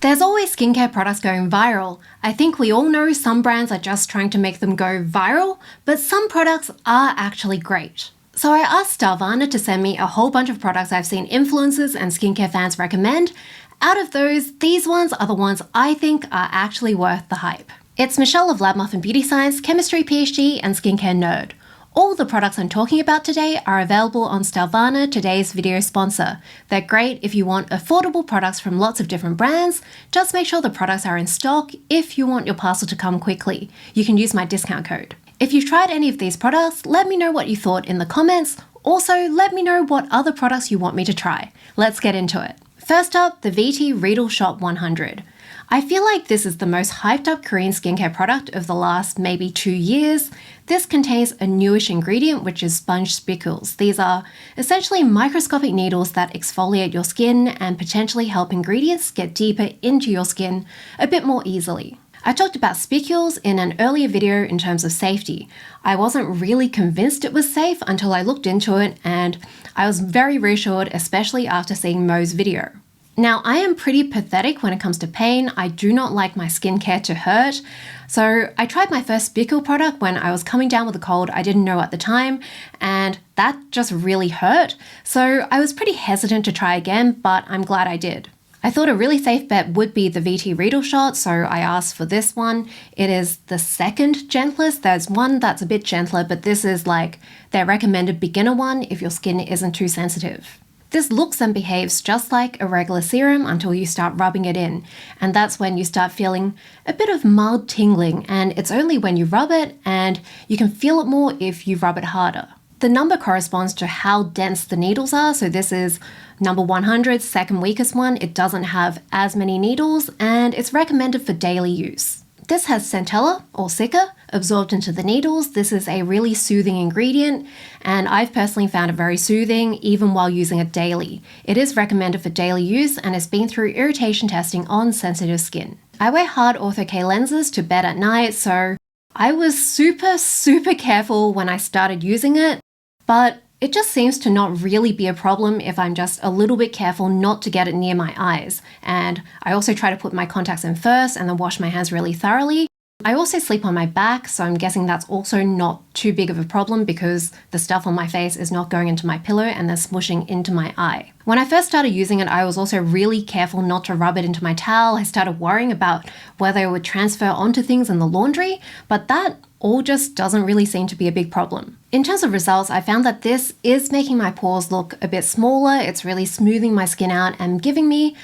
There's always skincare products going viral. I think we all know some brands are just trying to make them go viral, but some products are actually great. So I asked Stylevana to send me a whole bunch of products I've seen influencers and skincare fans recommend. Out of those, these ones are the ones I think are actually worth the hype. It's Michelle of Lab Muffin Beauty Science, Chemistry PhD, and Skincare Nerd. All the products I'm talking about today are available on Stylevana, today's video sponsor. They're great if you want affordable products from lots of different brands. Just make sure the products are in stock if you want your parcel to come quickly. You can use my discount code. If you've tried any of these products, let me know what you thought in the comments. Also, let me know what other products you want me to try. Let's get into it. First up, the VT Reedle Shot 100. I feel like this is the most hyped up Korean skincare product of the last maybe 2 years. This contains a newish ingredient, which is sponge spicules. These are essentially microscopic needles that exfoliate your skin and potentially help ingredients get deeper into your skin a bit more easily. I talked about spicules in an earlier video in terms of safety. I wasn't really convinced it was safe until I looked into it, and I was very reassured, especially after seeing Mo's video. Now, I am pretty pathetic when it comes to pain. I do not like my skincare to hurt. So I tried my first spicule product when I was coming down with a cold I didn't know at the time, and that just really hurt. So I was pretty hesitant to try again, but I'm glad I did. I thought a really safe bet would be the VT Reedle Shot, so I asked for this one. It is the second gentlest. There's one that's a bit gentler, but this is like their recommended beginner one if your skin isn't too sensitive. This looks and behaves just like a regular serum until you start rubbing it in, and that's when you start feeling a bit of mild tingling, and it's only when you rub it, and you can feel it more if you rub it harder. The number corresponds to how dense the needles are, so this is number 100, second weakest one. It doesn't have as many needles, and it's recommended for daily use. This has centella, or cica, absorbed into the needles. This is a really soothing ingredient, and I've personally found it very soothing even while using it daily. It is recommended for daily use and has been through irritation testing on sensitive skin. I wear hard ortho-K lenses to bed at night, so I was super careful when I started using it, but it just seems to not really be a problem if I'm just a little bit careful not to get it near my eyes. And I also try to put my contacts in first and then wash my hands really thoroughly. I also sleep on my back, so I'm guessing that's also not too big of a problem because the stuff on my face is not going into my pillow and then smushing into my eye. When I first started using it, I was also really careful not to rub it into my towel. I started worrying about whether it would transfer onto things in the laundry, but that all just doesn't really seem to be a big problem. In terms of results, I found that this is making my pores look a bit smaller. It's really smoothing my skin out and giving me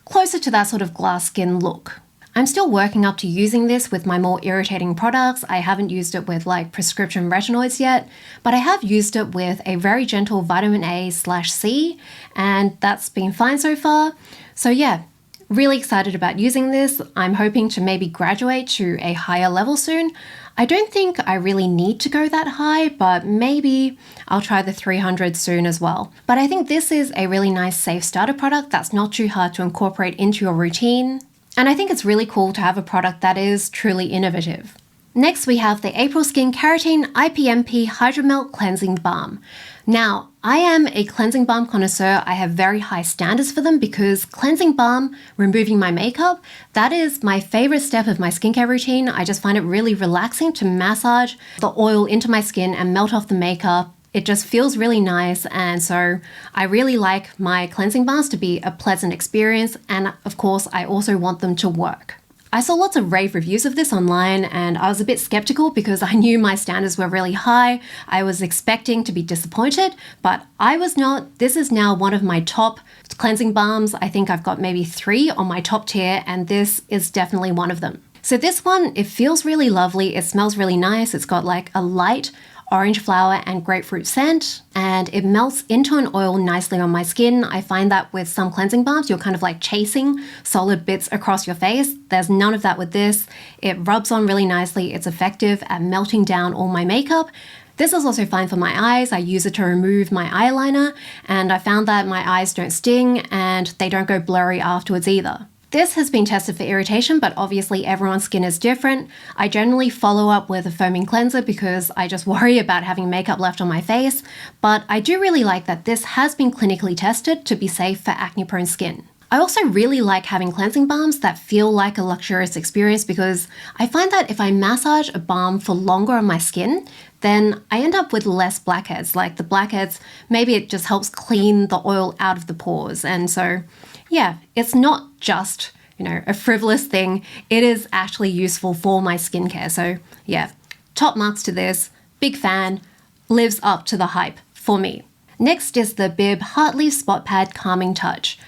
closer to that sort of glass skin look. I'm still working up to using this with my more irritating products. I haven't used it with like prescription retinoids yet, but I have used it with a very gentle vitamin A/C, and that's been fine so far. So yeah, really excited about using this. I'm hoping to maybe graduate to a higher level soon. I don't think I really need to go that high, but maybe I'll try the 300 soon as well. But I think this is a really nice safe starter product that's not too hard to incorporate into your routine. And I think it's really cool to have a product that is truly innovative. Next, we have the AprilSkin Keratin IPMP Hydromelt Cleansing Balm. Now, I am a cleansing balm connoisseur. I have very high standards for them because cleansing balm, removing my makeup, that is my favorite step of my skincare routine. I just find it really relaxing to massage the oil into my skin and melt off the makeup. It just feels really nice, and so I really like my cleansing balms to be a pleasant experience, and of course I also want them to work. I saw lots of rave reviews of this online and I was a bit skeptical because I knew my standards were really high. I was expecting to be disappointed, but I was not. This is now one of my top cleansing balms. I think I've got maybe 3 on my top tier, and this is definitely one of them. So this one, it feels really lovely. It smells really nice. It's got like a light orange flower and grapefruit scent, and it melts into an oil nicely on my skin. I find that with some cleansing balms, you're kind of like chasing solid bits across your face. There's none of that with this. It rubs on really nicely. It's effective at melting down all my makeup. This is also fine for my eyes. I use it to remove my eyeliner, and I found that my eyes don't sting and they don't go blurry afterwards either. This has been tested for irritation, but obviously everyone's skin is different. I generally follow up with a foaming cleanser because I just worry about having makeup left on my face, but I do really like that this has been clinically tested to be safe for acne-prone skin. I also really like having cleansing balms that feel like a luxurious experience because I find that if I massage a balm for longer on my skin, then I end up with less blackheads. Like the blackheads, maybe it just helps clean the oil out of the pores. And so, yeah, it's not just, a frivolous thing. It is actually useful for my skincare. So yeah, top marks to this. Big fan. Lives up to the hype for me. Next is the Abib Heartleaf Spot Pad Calming Touch.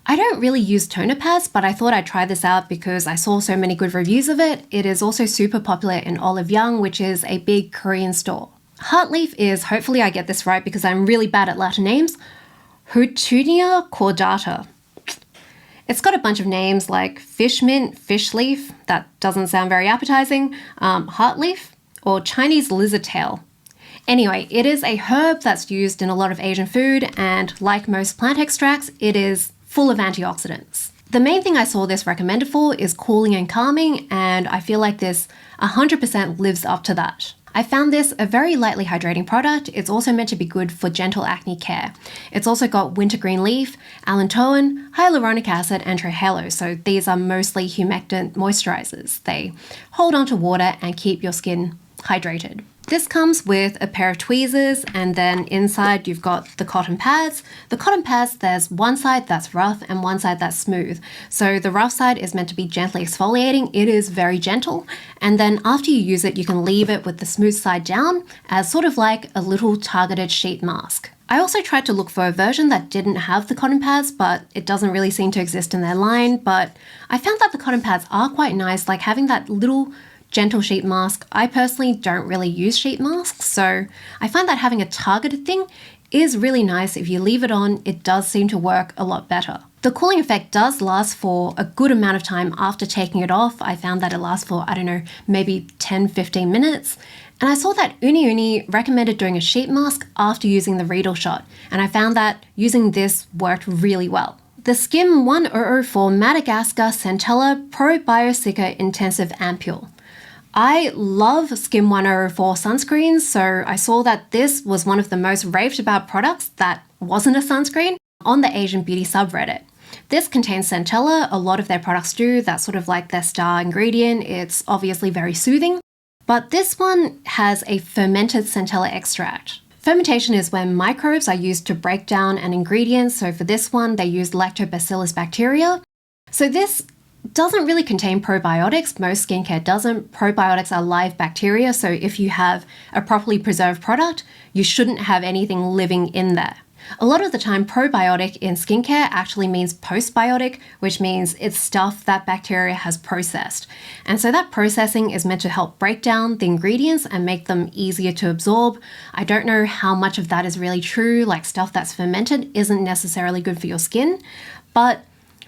I don't really use toner pads, but I thought I'd try this out because I saw so many good reviews of it. It is also super popular in Olive Young, which is a big Korean store. Heartleaf is, hopefully I get this right because I'm really bad at Latin names, Houtunia cordata. It's got a bunch of names like fish mint, fish leaf, that doesn't sound very appetizing, heartleaf, or Chinese lizard tail. Anyway, it is a herb that's used in a lot of Asian food, and like most plant extracts, it is full of antioxidants. The main thing I saw this recommended for is cooling and calming, and I feel like this 100% lives up to that. I found this a very lightly hydrating product. It's also meant to be good for gentle acne care. It's also got wintergreen leaf, allantoin, hyaluronic acid, and trihalo, so these are mostly humectant moisturizers. They hold onto water and keep your skin hydrated. This comes with a pair of tweezers, and then inside you've got the cotton pads. The cotton pads, there's one side that's rough and one side that's smooth. So the rough side is meant to be gently exfoliating. It is very gentle. And then after you use it, you can leave it with the smooth side down as sort of like a little targeted sheet mask. I also tried to look for a version that didn't have the cotton pads, but it doesn't really seem to exist in their line. But I found that the cotton pads are quite nice, like having that little gentle sheet mask. I personally don't really use sheet masks, so I find that having a targeted thing is really nice. If you leave it on, it does seem to work a lot better. The cooling effect does last for a good amount of time after taking it off. I found that it lasts for, maybe 10-15 minutes. And I saw that Uni recommended doing a sheet mask after using the Reedle Shot, and I found that using this worked really well. The Skim 1004 Madagascar Centella Pro Biosica Intensive Ampoule. I love Skim 1004 sunscreens, so I saw that this was one of the most raved about products that wasn't a sunscreen on the Asian beauty subreddit. This contains centella. A lot of their products do. That's sort of like their star ingredient. It's obviously very soothing. But this one has a fermented centella extract. Fermentation is when microbes are used to break down an ingredient. So for this one, they used lactobacillus bacteria. So this doesn't really contain probiotics. Most skincare doesn't. Probiotics are live bacteria, so if you have a properly preserved product, you shouldn't have anything living in there. A lot of the time, probiotic in skincare actually means postbiotic, which means it's stuff that bacteria has processed. And so that processing is meant to help break down the ingredients and make them easier to absorb. I don't know how much of that is really true, like stuff that's fermented isn't necessarily good for your skin, but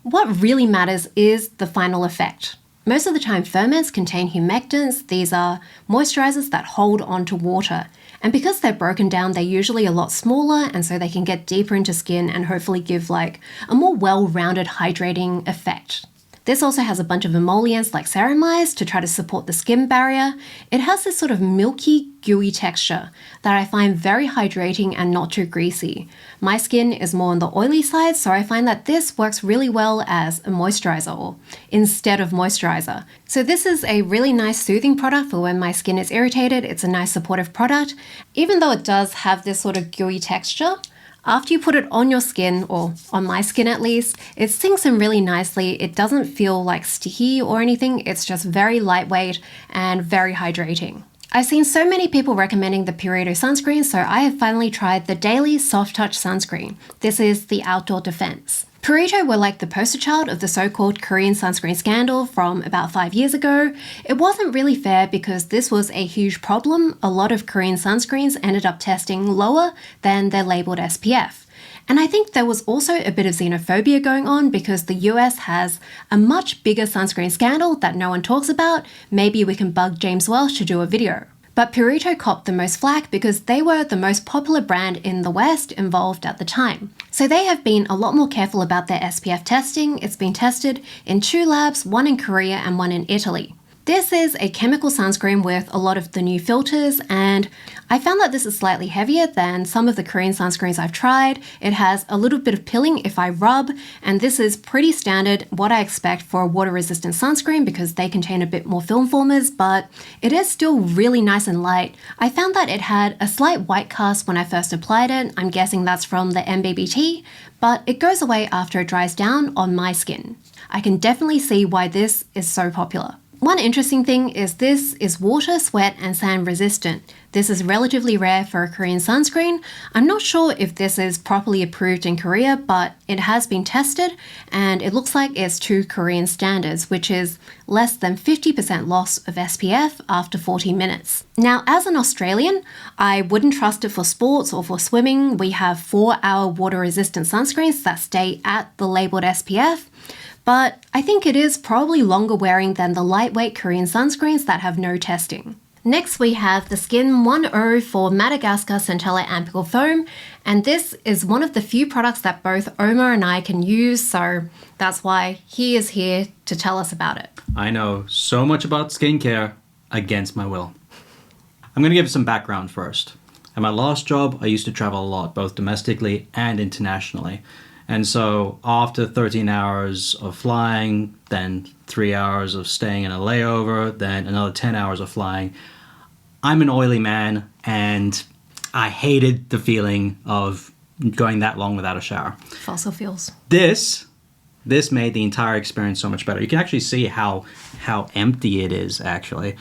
what really matters is the final effect. Most of the time, ferments contain humectants. These are moisturizers that hold onto water. And because they're broken down, they're usually a lot smaller, and so they can get deeper into skin and hopefully give like a more well-rounded hydrating effect. This also has a bunch of emollients like ceramides to try to support the skin barrier. It has this sort of milky, gooey texture that I find very hydrating and not too greasy. My skin is more on the oily side, so I find that this works really well as a moisturizer or instead of moisturizer. So this is a really nice soothing product for when my skin is irritated. It's a nice supportive product. Even though it does have this sort of gooey texture, after you put it on your skin, or on my skin at least, it sinks in really nicely. It doesn't feel like sticky or anything. It's just very lightweight and very hydrating. I've seen so many people recommending the Purito sunscreen, so I have finally tried the Daily Soft Touch Sunscreen. This is the Outdoor Defense. Purito were like the poster child of the so-called Korean sunscreen scandal from about 5 years ago. It wasn't really fair because this was a huge problem. A lot of Korean sunscreens ended up testing lower than their labeled SPF. And I think there was also a bit of xenophobia going on because the US has a much bigger sunscreen scandal that no one talks about. Maybe we can bug James Welsh to do a video. But Purito copped the most flack because they were the most popular brand in the West involved at the time. So they have been a lot more careful about their SPF testing. It's been tested in 2 labs, one in Korea and one in Italy. This is a chemical sunscreen with a lot of the new filters, and I found that this is slightly heavier than some of the Korean sunscreens I've tried. It has a little bit of pilling if I rub, and this is pretty standard, what I expect for a water-resistant sunscreen because they contain a bit more film formers, but it is still really nice and light. I found that it had a slight white cast when I first applied it. I'm guessing that's from the MBBT, but it goes away after it dries down on my skin. I can definitely see why this is so popular. One interesting thing is this is water, sweat, and sand resistant. This is relatively rare for a Korean sunscreen. I'm not sure if this is properly approved in Korea, but it has been tested and it looks like it's to Korean standards, which is less than 50% loss of SPF after 40 minutes. Now, as an Australian, I wouldn't trust it for sports or for swimming. We have 4-hour water-resistant sunscreens that stay at the labeled SPF. But I think it is probably longer wearing than the lightweight Korean sunscreens that have no testing. Next we have the Skin 104 Madagascar Centella Ampoule Foam, and this is one of the few products that both Omar and I can use, so that's why he is here to tell us about it. I know so much about skincare against my will. I'm going to give some background first. At my last job, I used to travel a lot, both domestically and internationally. And so after 13 hours of flying, then 3 hours of staying in a layover, then another 10 hours of flying, I'm an oily man and I hated the feeling of going that long without a shower. Fossil fuels. This made the entire experience so much better. You can actually see how empty it is, actually.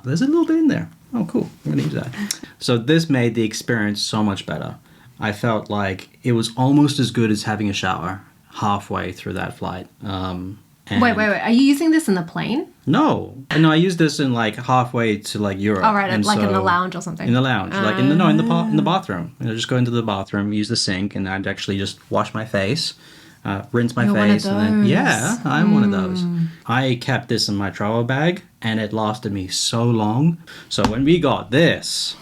There's a little bit in there. Oh, cool. I'm going to use that. So this made the experience so much better. I felt like it was almost as good as having a shower halfway through that flight. Wait. Are you using this in the plane? No, I used this in like halfway to like Europe. Oh, right, and like in the lounge or something. In the lounge, like in the bathroom. Just go into the bathroom, use the sink, and I'd actually just wash my face, rinse my face, and then yeah, I'm one of those. I kept this in my travel bag, and it lasted me so long. So when we got this,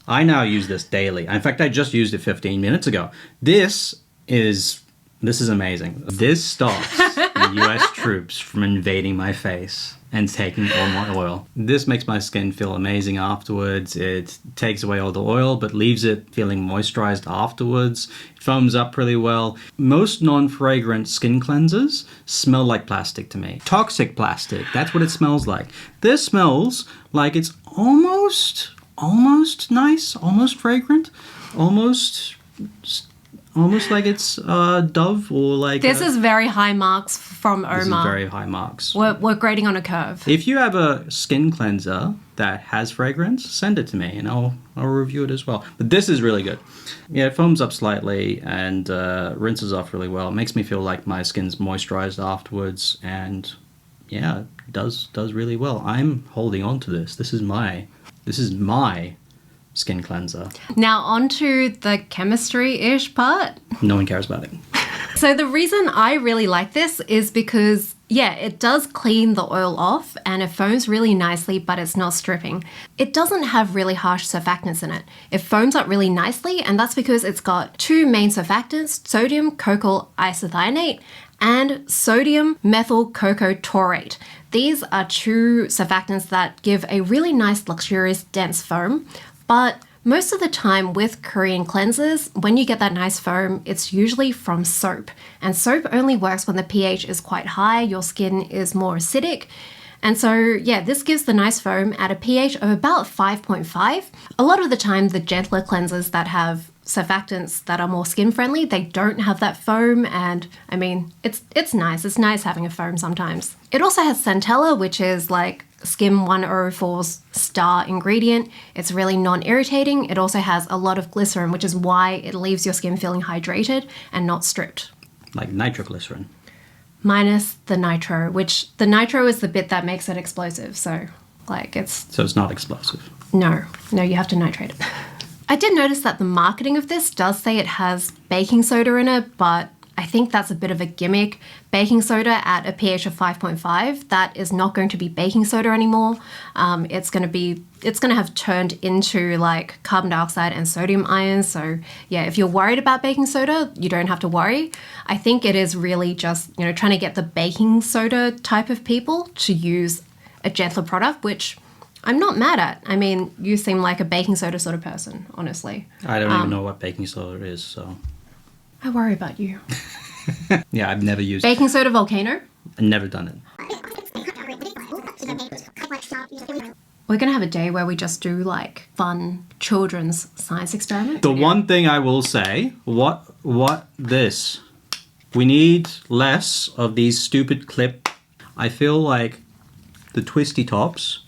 I now use this daily. In fact, I just used it 15 minutes ago. This is amazing. This stops the US troops from invading my face and taking all my oil. This makes my skin feel amazing afterwards. It takes away all the oil, but leaves it feeling moisturized afterwards. It foams up really well. Most non-fragrant skin cleansers smell like plastic to me. Toxic plastic, that's what it smells like. This smells like it's almost nice, almost fragrant, almost like it's Dove or like... This is very high marks from Omar. This is very high marks. We're grading on a curve. If you have a skin cleanser that has fragrance, send it to me and I'll review it as well. But this is really good. Yeah, it foams up slightly and rinses off really well. It makes me feel like my skin's moisturized afterwards, and yeah, it does really well. I'm holding on to this. This is my skin cleanser. Now onto the chemistry-ish part. No one cares about it. So the reason I really like this is because, yeah, it does clean the oil off and it foams really nicely, but it's not stripping. It doesn't have really harsh surfactants in it. It foams up really nicely, and that's because it's got two main surfactants, sodium cocoyl isothianate and sodium methyl cocoa taurate. These are two surfactants that give a really nice, luxurious, dense foam. But most of the time with Korean cleansers, when you get that nice foam, it's usually from soap. And soap only works when the pH is quite high, your skin is more acidic. And so, yeah, this gives the nice foam at a pH of about 5.5. A lot of the time, the gentler cleansers that have surfactants that are more skin friendly, they don't have that foam, and I mean, it's nice. It's nice having a foam sometimes. It also has Centella, which is like Skin 104's star ingredient. It's really non-irritating. It also has a lot of glycerin, which is why it leaves your skin feeling hydrated and not stripped. Like nitroglycerin. Minus the nitro, which the nitro is the bit that makes it explosive. So it's not explosive. No, you have to nitrate it. I did notice that the marketing of this does say it has baking soda in it, but I think that's a bit of a gimmick. Baking soda at a pH of 5.5, that is not going to be baking soda anymore. It's going to have turned into like carbon dioxide and sodium ions. So yeah, if you're worried about baking soda, you don't have to worry. I think it is really just, trying to get the baking soda type of people to use a gentler product, which I'm not mad at. I mean, you seem like a baking soda sort of person, honestly. I don't even know what baking soda is, so... I worry about you. Yeah, I've never used Baking soda volcano? I've never done it. We're going to have a day where we just do like fun children's science experiments. The one thing I will say, what this? We need less of these stupid clip. I feel like the twisty tops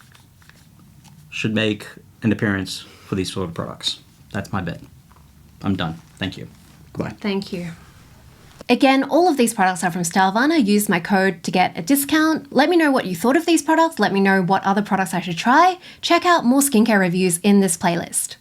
should make an appearance for these sort of products. That's my bet. I'm done. Thank you. Goodbye. Thank you. Again, all of these products are from Stylevana. Use my code to get a discount. Let me know what you thought of these products. Let me know what other products I should try. Check out more skincare reviews in this playlist.